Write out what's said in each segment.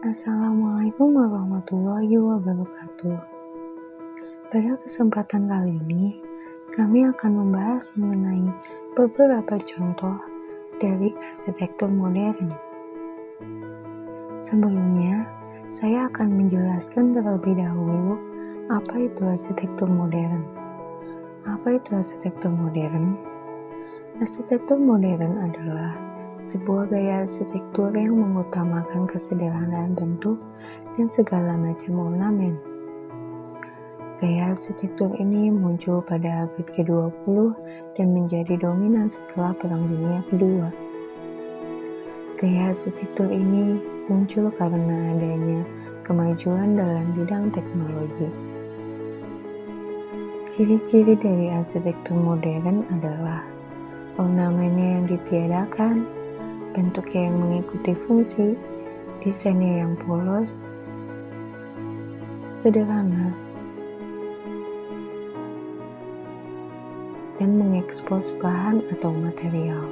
Assalamualaikum warahmatullahi wabarakatuh. Pada kesempatan kali ini, kami akan membahas mengenai beberapa contoh dari arsitektur modern. Sebelumnya, saya akan menjelaskan terlebih dahulu apa itu arsitektur modern. Apa itu arsitektur modern? Arsitektur modern adalah sebuah gaya arsitektur yang mengutamakan kesederhanaan bentuk dan segala macam ornamen. Gaya arsitektur ini muncul pada abad ke-20 dan menjadi dominan setelah Perang Dunia Kedua. Gaya arsitektur ini muncul karena adanya kemajuan dalam bidang teknologi. Ciri-ciri dari arsitektur modern adalah ornamennya yang ditiadakan, bentuknya yang mengikuti fungsi, desainnya yang polos, sederhana, dan mengekspos bahan atau material.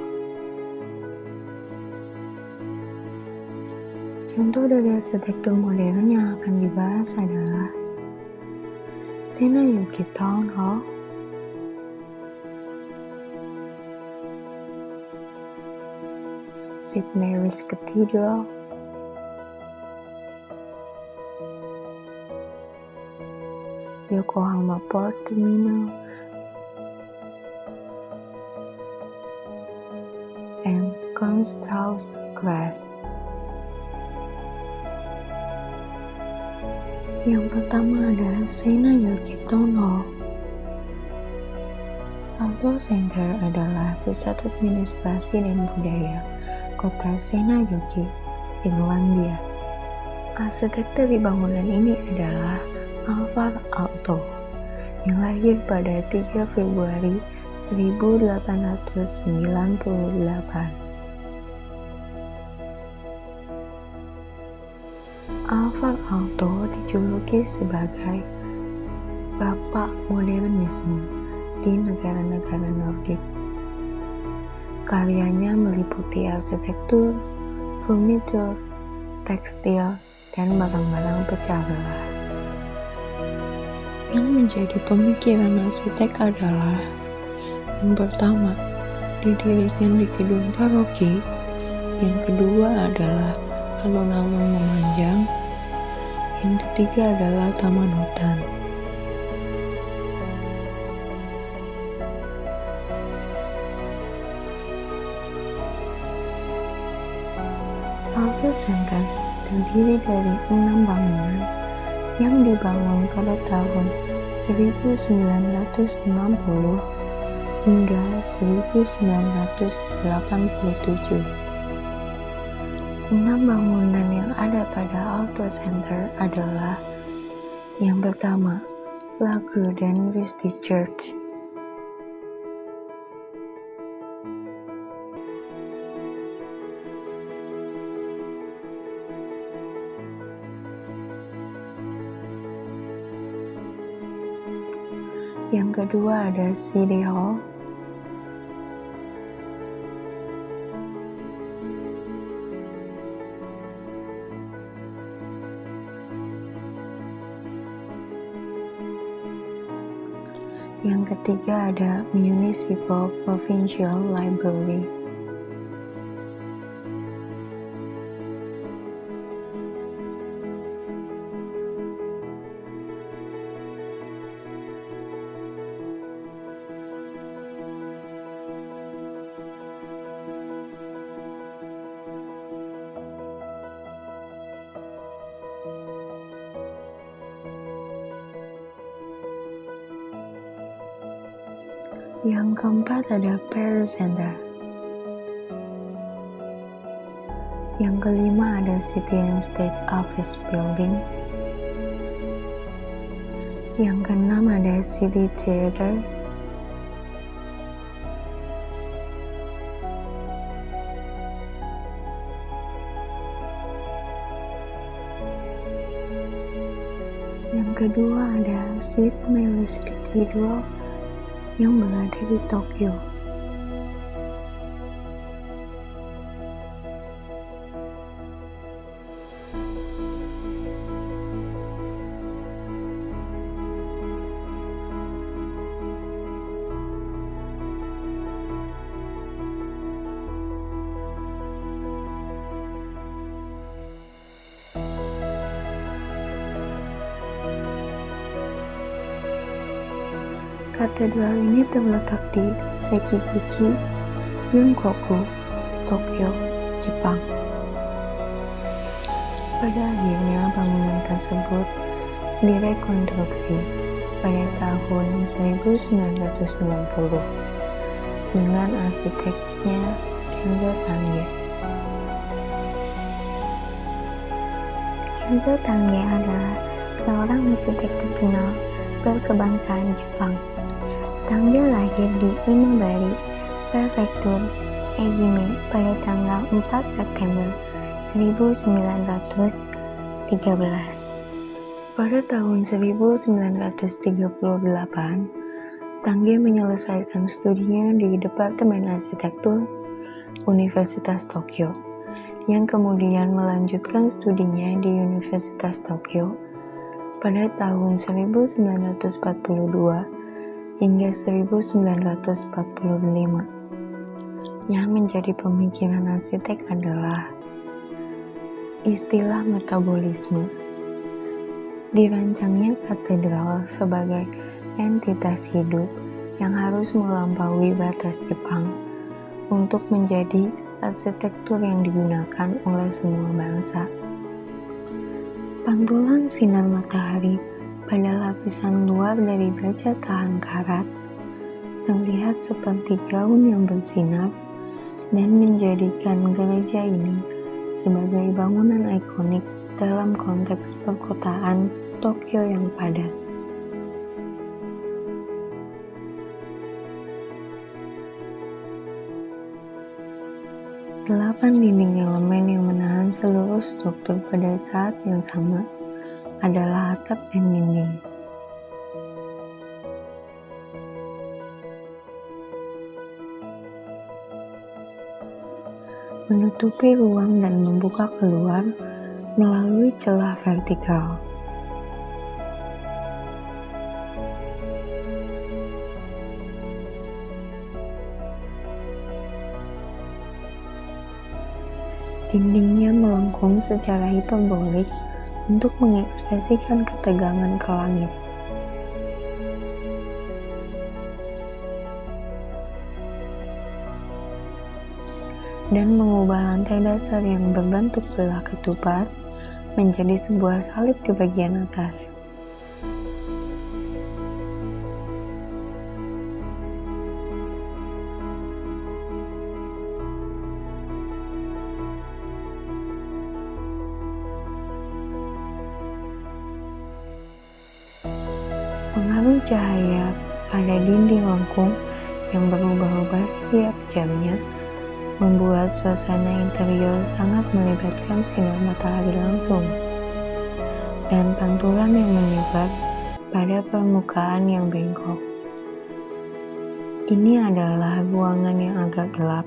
Contoh dari arsitektur modern yang akan dibahas adalah Senayuki Town Hall, St. Mary's Cathedral, Yokohama Port Terminal, and Kunsthaus Graz. Yang pertama adalah Senayuki Town Hall. Aalto Center adalah pusat administrasi dan budaya kota Senayuki, Finlandia. Arsitektur di bangunan ini adalah Alvar Aalto yang lahir pada 3 Februari 1898. Alvar Aalto dijuluki sebagai Bapak Modernisme di negara-negara Nordik. Karyanya meliputi arsitektur, furnitur, tekstil, dan barang-barang pecah belah. Yang menjadi pemikiran arsitek adalah yang pertama, didirikan di gedung paroki. Yang kedua adalah alun-alun memanjang. Yang ketiga adalah taman hutan. Aalto Center terdiri dari 6 bangunan yang dibangun pada tahun 1960 hingga 1987. 6 bangunan yang ada pada Aalto Center adalah yang pertama, Laguren Christi Church. Yang kedua ada City Hall. Yang ketiga ada Municipal Provincial Library. Yang keempat ada Paris Center. Yang kelima ada City and State Office Building. Yang keenam ada City Theater. Yang kedua ada St. Mary's Cathedral yang berada di Tokyo. Katedral ini terletak di Sekiguchi, Yunkoku, Tokyo, Jepang. Pada akhirnya bangunan tersebut direkonstruksi pada tahun 1990 dengan arsiteknya Kenzo Tange. Kenzo Tange adalah seorang arsitek terkenal berkebangsaan Jepang. Tange lahir di Imabari, Prefektur Ehime pada tanggal 4 September 1913. Pada tahun 1938, Tange menyelesaikan studinya di Departemen Arsitektur Universitas Tokyo, yang kemudian melanjutkan studinya di Universitas Tokyo pada tahun 1942 hingga 1945. Yang menjadi pemikiran arsitek adalah istilah metabolisme. Dirancangnya katedral sebagai entitas hidup yang harus melampaui batas Jepang untuk menjadi arsitektur yang digunakan oleh semua bangsa. Pantulan sinar matahari pada lapisan luar dari baja tahan karat terlihat seperti gaun yang bersinar dan menjadikan gereja ini sebagai bangunan ikonik dalam konteks perkotaan Tokyo yang padat. Delapan dinding elemen yang menahan seluruh struktur pada saat yang sama adalah atap dan dinding. Menutupi ruang dan membuka keluar melalui celah vertikal. Dindingnya melengkung secara hiperbolik untuk mengekspresikan ketegangan ke langit. Dan mengubah lantai dasar yang berbentuk belah ketupat menjadi sebuah salib di bagian atas. Pengaruh cahaya pada dinding lengkung yang berubah-ubah setiap jamnya membuat suasana interior sangat melibatkan sinar matahari langsung dan pantulan yang menyebar pada permukaan yang bengkok. Ini adalah ruangan yang agak gelap,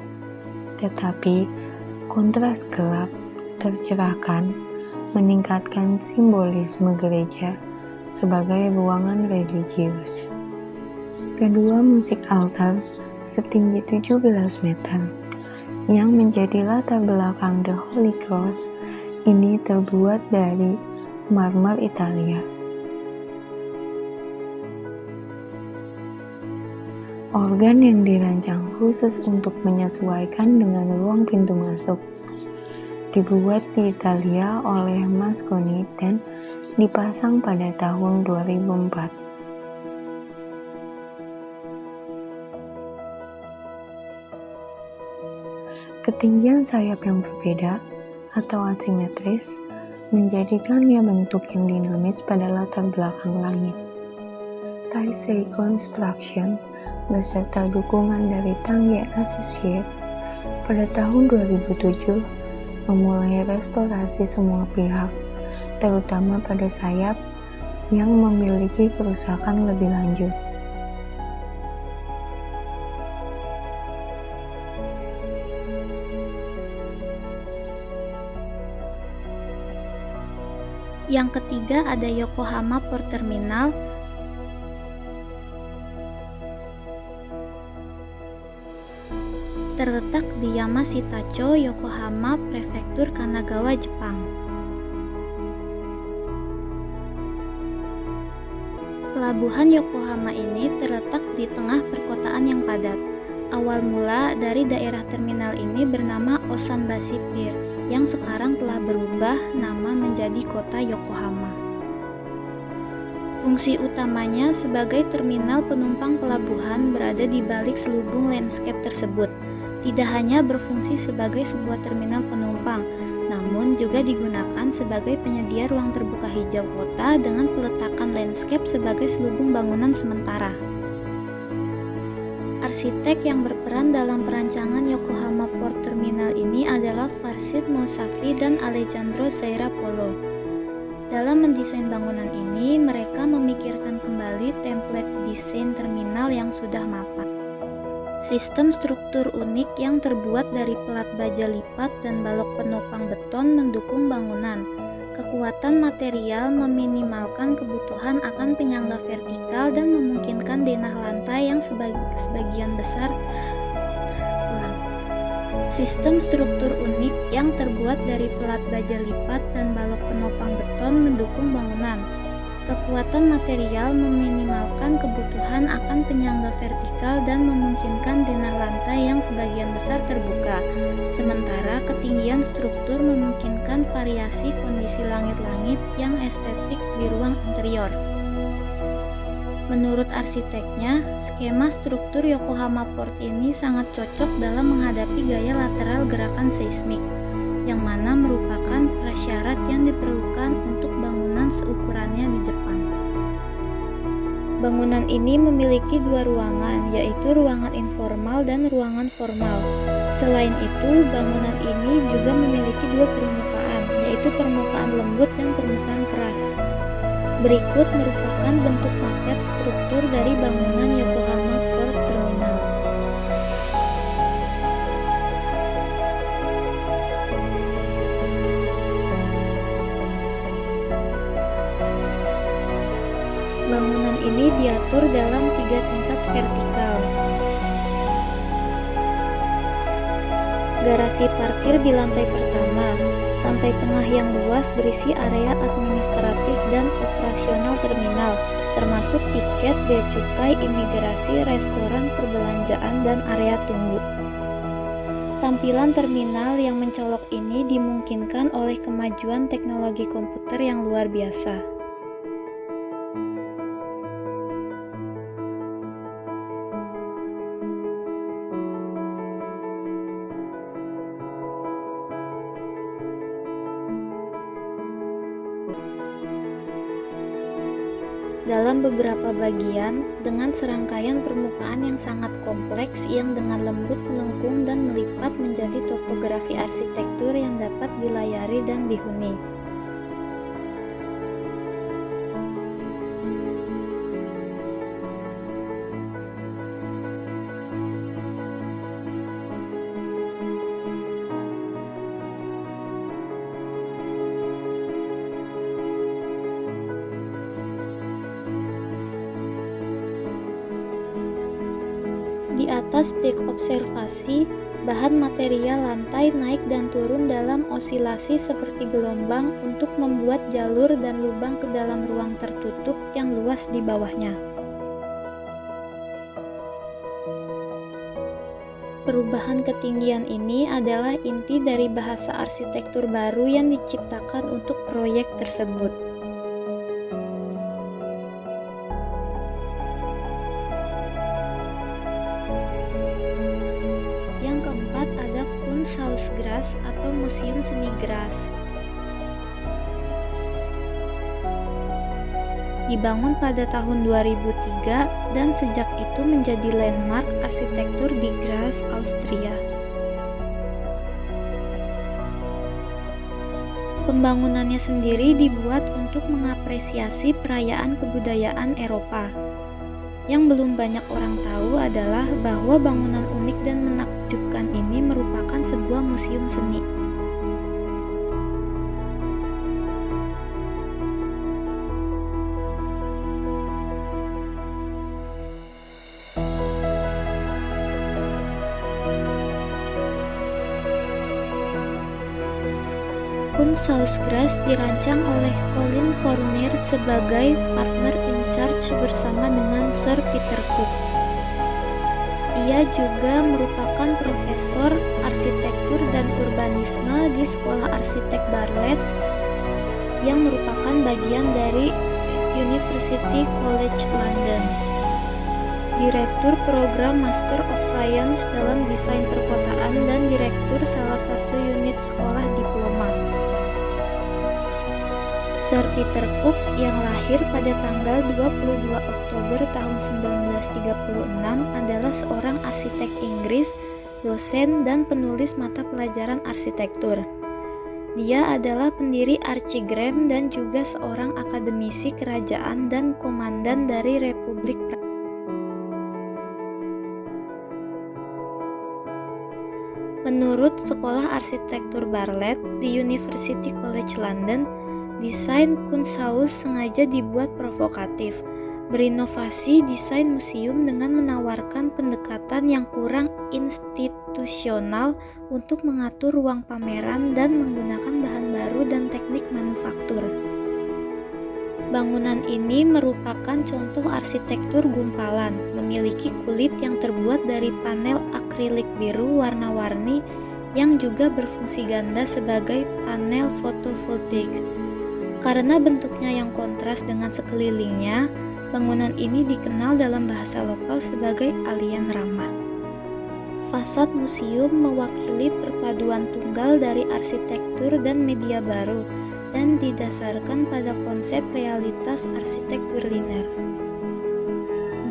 tetapi kontras gelap tercerahkan meningkatkan simbolisme gereja sebagai ruangan religius. Kedua musik altar setinggi 17 meter yang menjadi latar belakang The Holy Cross ini terbuat dari marmer Italia. Organ yang dirancang khusus untuk menyesuaikan dengan ruang pintu masuk dibuat di Italia oleh Masconi dan dipasang pada tahun 2004. Ketinggian sayap yang berbeda atau asimetris menjadikannya bentuk yang dinamis pada latar belakang langit. Taisei Construction beserta dukungan dari Tange Associates pada tahun 2007 memulai restorasi semua pihak, terutama pada sayap yang memiliki kerusakan lebih lanjut. Yang ketiga ada Yokohama Port Terminal. Terletak di Yamashita-cho, Yokohama, Prefektur Kanagawa, Jepang. Pelabuhan Yokohama ini terletak di tengah perkotaan yang padat. Awal mula dari daerah terminal ini bernama Osanbashi Pier, yang sekarang telah berubah nama menjadi kota Yokohama. Fungsi utamanya sebagai terminal penumpang pelabuhan berada di balik selubung landscape tersebut. Tidak hanya berfungsi sebagai sebuah terminal penumpang, namun juga digunakan sebagai penyedia ruang terbuka hijau kota dengan peletakan landscape sebagai selubung bangunan sementara. Arsitek yang berperan dalam perancangan Yokohama Port Terminal ini adalah Farshid Mousavi dan Alejandro Zairapolo. Dalam mendesain bangunan ini, mereka memikirkan kembali template desain terminal yang sudah mapan. Sistem struktur unik yang terbuat dari pelat baja lipat dan balok penopang beton mendukung bangunan. Kekuatan material meminimalkan kebutuhan akan penyangga vertikal dan memungkinkan denah lantai yang sebagian besar. Sistem struktur unik yang terbuat dari pelat baja lipat dan balok penopang beton mendukung bangunan. Kekuatan material meminimalkan kebutuhan akan penyangga vertikal dan memungkinkan denah lantai yang sebagian besar terbuka. Sementara ketinggian struktur memungkinkan variasi kondisi langit-langit yang estetik di ruang interior. Menurut arsiteknya, skema struktur Yokohama Port ini sangat cocok dalam menghadapi gaya lateral gerakan seismik, yang mana merupakan prasyarat yang diperlukan untuk bangunan seukurannya di Jepang. Bangunan ini memiliki dua ruangan, yaitu ruangan informal dan ruangan formal. Selain itu, bangunan ini juga memiliki dua permukaan, yaitu permukaan lembut dan permukaan keras. Berikut merupakan bentuk maket struktur dari bangunan Yokohama Port Terminal. Bangunan ini diatur dalam 3 tingkat vertikal. Garasi parkir di lantai pertama. Lantai tengah yang luas berisi area administratif dan operasional terminal, termasuk tiket, bea cukai, imigrasi, restoran, perbelanjaan, dan area tunggu. Tampilan terminal yang mencolok ini dimungkinkan oleh kemajuan teknologi komputer yang luar biasa. Dalam beberapa bagian, dengan serangkaian permukaan yang sangat kompleks yang dengan lembut melengkung dan melipat menjadi topografi arsitektur yang dapat dilayari dan dihuni. Di atas dek observasi, bahan material lantai naik dan turun dalam osilasi seperti gelombang untuk membuat jalur dan lubang ke dalam ruang tertutup yang luas di bawahnya. Perubahan ketinggian ini adalah inti dari bahasa arsitektur baru yang diciptakan untuk proyek tersebut. Yang keempat ada Kunsthausgras atau Museum Seni Gras. Dibangun pada tahun 2003 dan sejak itu menjadi landmark arsitektur di Graz, Austria. Pembangunannya sendiri dibuat untuk mengapresiasi perayaan kebudayaan Eropa. Yang belum banyak orang tahu adalah bahwa bangunan unik dan menakjubkan ini merupakan sebuah museum seni. Kunsthausgras dirancang oleh Colin Fournier sebagai partner in charge bersama dengan Sir Peter Cook. Ia juga merupakan profesor arsitektur dan urbanisme di Sekolah Arsitek Bartlett yang merupakan bagian dari University College London. Direktur program Master of Science dalam Desain Perkotaan dan direktur salah satu unit sekolah diploma. Sir Peter Cook yang lahir pada tanggal 22 Oktober tahun 1936 adalah seorang arsitek Inggris, dosen dan penulis mata pelajaran arsitektur. Dia adalah pendiri Archigram dan juga seorang akademisi kerajaan dan komandan dari Republik Prancis. Menurut Sekolah Arsitektur Bartlett di University College London, desain Kunsthaus sengaja dibuat provokatif, berinovasi desain museum dengan menawarkan pendekatan yang kurang institusional untuk mengatur ruang pameran dan menggunakan bahan baru dan teknik manufaktur. Bangunan ini merupakan contoh arsitektur gumpalan, memiliki kulit yang terbuat dari panel akrilik biru warna-warni yang juga berfungsi ganda sebagai panel fotovoltaik. Karena bentuknya yang kontras dengan sekelilingnya, bangunan ini dikenal dalam bahasa lokal sebagai alien ramah. Fasad museum mewakili perpaduan tunggal dari arsitektur dan media baru, dan didasarkan pada konsep realitas arsitek Berliner.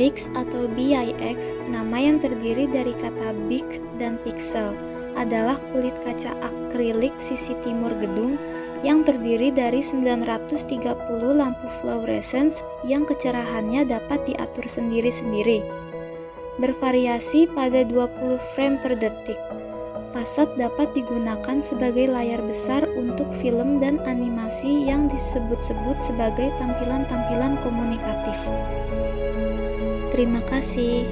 BIX atau BIX, nama yang terdiri dari kata big dan pixel, adalah kulit kaca akrilik sisi timur gedung yang terdiri dari 930 lampu fluorescence yang kecerahannya dapat diatur sendiri-sendiri. Bervariasi pada 20 frame per detik. Fasad dapat digunakan sebagai layar besar untuk film dan animasi yang disebut-sebut sebagai tampilan-tampilan komunikatif. Terima kasih.